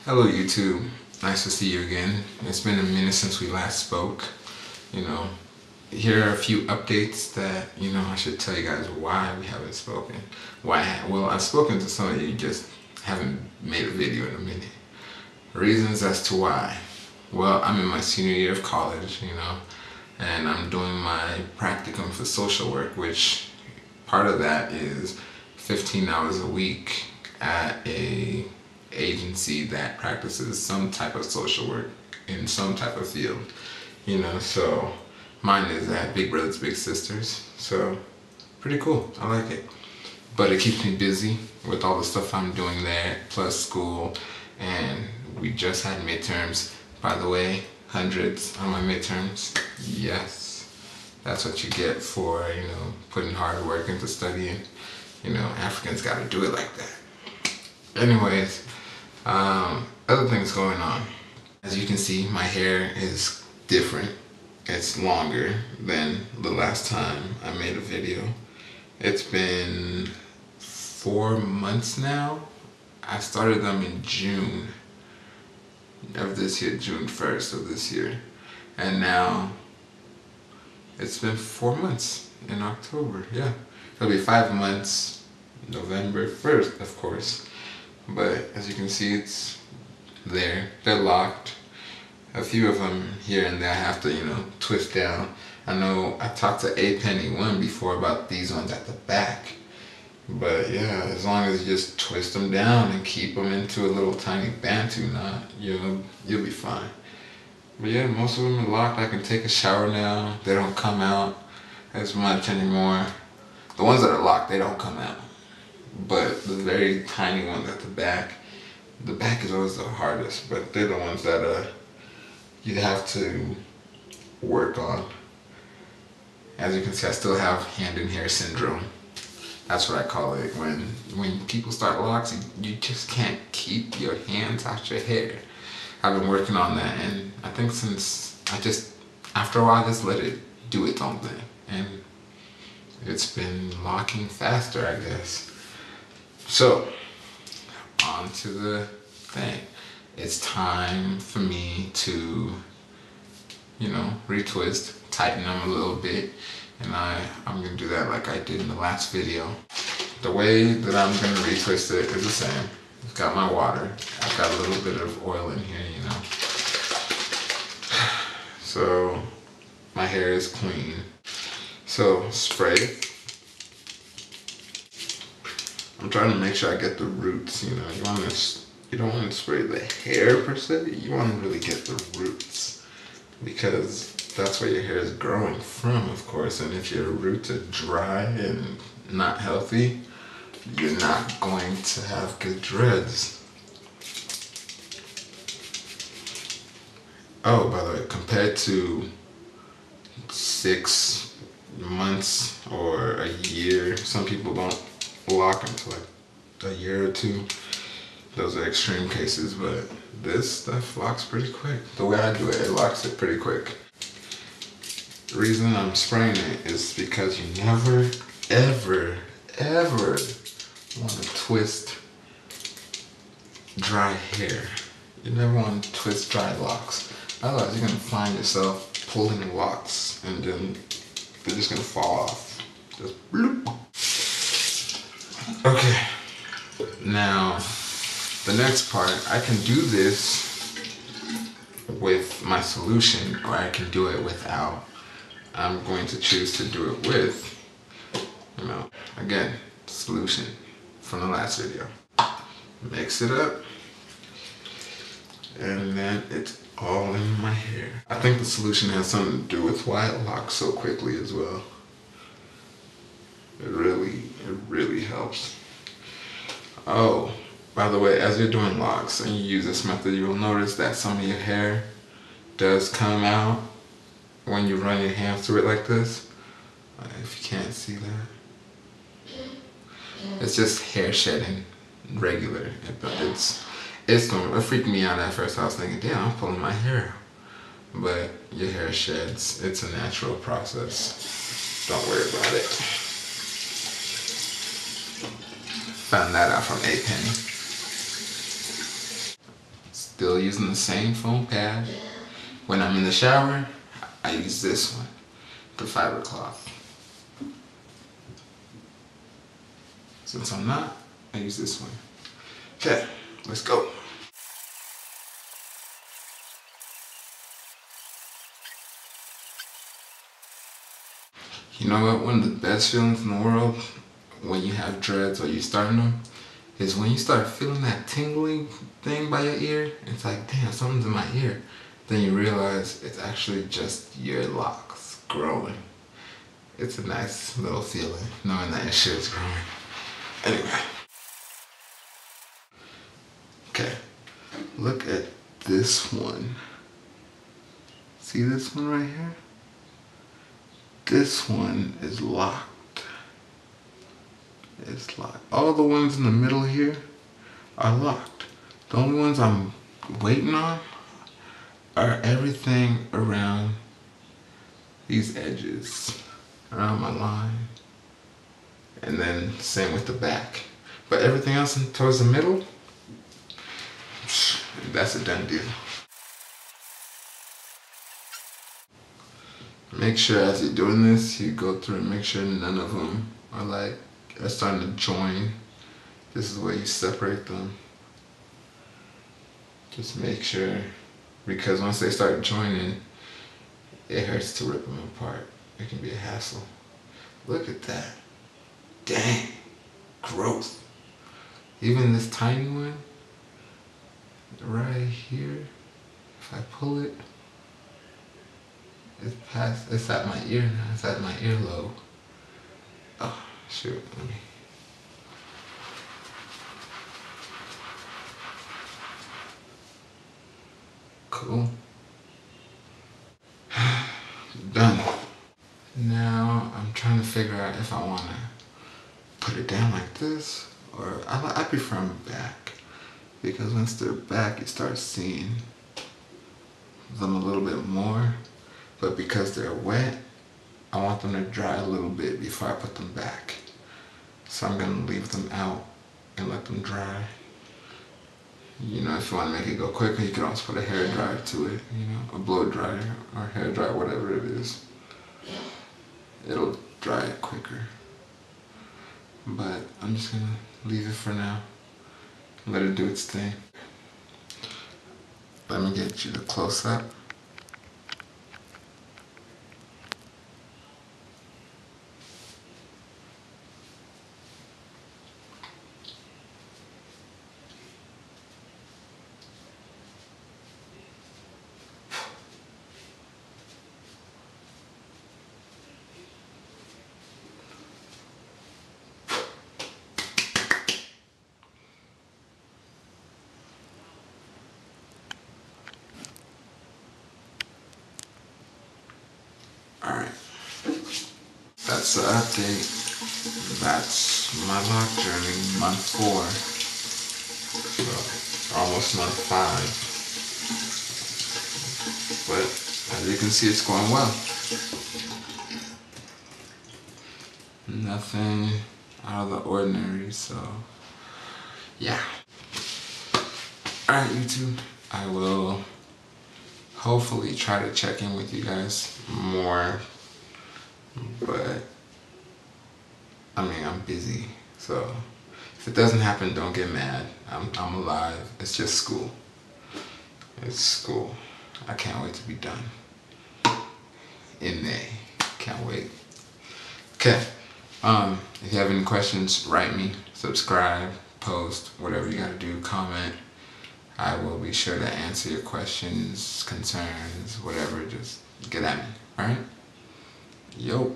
Hello YouTube, nice to see you again. It's been a minute since we last spoke. Here are a few updates that, I should tell you guys why we haven't spoken. Well, I've spoken to some of you, just haven't made a video in a minute. Reasons as to why. Well, I'm in my senior year of college, and I'm doing my practicum for social work, which part of that is 15 hours a week at a agency that practices some type of social work in some type of field, so mine is at Big Brothers Big Sisters, so pretty cool. I like it, but it keeps me busy with all the stuff I'm doing there plus school. And we just had midterms, by the way, hundreds on my midterms. Yes, that's what you get for putting hard work into studying. Africans gotta do it like that. Anyways, other things going on. As you can see, my hair is different. It's longer than the last time I made a video. It's been 4 months now. I started them in June of this year, June 1st of this year. And now it's been 4 months in October, yeah. It'll be 5 months, November 1st, of course. But as you can see, it's there. They're locked. A few of them here and there I have to, twist down. I know I talked to A Penny One before about these ones at the back. But yeah, as long as you just twist them down and keep them into a little tiny bantu knot, you'll be fine. But yeah, most of them are locked. I can take a shower now. They don't come out as much anymore. The ones that are locked, they don't come out. But the very tiny ones at the back is always the hardest, but they're the ones that you have to work on. As you can see, I still have hand and hair syndrome. That's what I call it. When people start locks, you just can't keep your hands out your hair. I've been working on that, and I think after a while, I just let it do its own thing. And it's been locking faster, I guess. So, on to the thing. It's time for me to, retwist, tighten them a little bit. And I'm going to do that like I did in the last video. The way that I'm going to retwist it is the same. I've got my water. I've got a little bit of oil in here, So, my hair is clean. So, spray. I'm trying to make sure I get the roots, you don't want to spray the hair per se, you want to really get the roots, because that's where your hair is growing from, of course. And if your roots are dry and not healthy, you're not going to have good dreads. Oh, by the way, compared to 6 months or a year, some people don't lock until like a year or 2. Those are extreme cases, but this stuff locks pretty quick. The way I do it, it locks it pretty quick. The reason I'm spraying it is because you never, ever, ever want to twist dry hair. You never want to twist dry locks. Otherwise, you're going to find yourself pulling locks and then they're just going to fall off. Just bloop. Okay, now the next part, I can do this with my solution or I can do it without. I'm going to choose to do it with, again, solution from the last video. Mix it up and then it's all in my hair. I think the solution has something to do with why it locks so quickly as well. It really helps. Oh, by the way, as you're doing locks and you use this method, you will notice that some of your hair does come out when you run your hands through it like this. If you can't see that. It's just hair shedding, regular. It freaked me out at first. I was thinking, damn, I'm pulling my hair out. But your hair sheds. It's a natural process. Don't worry about it. Found that out from A Penny. Still using the same foam pad. When I'm in the shower, I use this one, the fiber cloth. Since I'm not, I use this one. Okay, let's go. You know what? One of the best feelings in the world when you have dreads or you starting them is when you start feeling that tingling thing by your ear. It's like, damn, something's in my ear. Then you realize it's actually just your locks growing. It's a nice little feeling knowing that your shit is growing. Anyway. Okay. Look at this one. See this one right here? This one is locked. It's locked. All the ones in the middle here are locked. The only ones I'm waiting on are everything around these edges, around my line. And then same with the back. But everything else towards the middle, that's a done deal. Make sure as you're doing this, you go through and make sure none of them are starting to join. This is where you separate them. Just make sure, because once they start joining, it hurts to rip them apart. It can be a hassle. Look at that. Dang, growth. Even this tiny one, right here, if I pull it, it's at my ear now, it's at my earlobe. Oh, shoot, let me. Cool. Done. Now I'm trying to figure out if I want to put it down like this, or I prefer them back, because once they're back you start seeing them a little bit more. But because they're wet, I want them to dry a little bit before I put them back. So I'm going to leave them out and let them dry. You know, if you want to make it go quicker, you can also put a hair dryer to it, you know, a blow dryer or hair dryer, whatever it is. It'll dry it quicker. But I'm just going to leave it for now. Let it do its thing. Let me get you the close up. Alright, that's the update. That's my lock journey, month 4. So, almost month 5. But, as you can see, it's going well. Nothing out of the ordinary, so, yeah. Alright, YouTube, I will hopefully try to check in with you guys more, but I mean, I'm busy, so if it doesn't happen, don't get mad. I'm alive. It's just school. It's school. I can't wait to be done in May. Can't wait. Okay. If you have any questions, write me, subscribe, post, whatever you gotta do, comment. I will be sure to answer your questions, concerns, whatever. Just get at me, alright? Yo.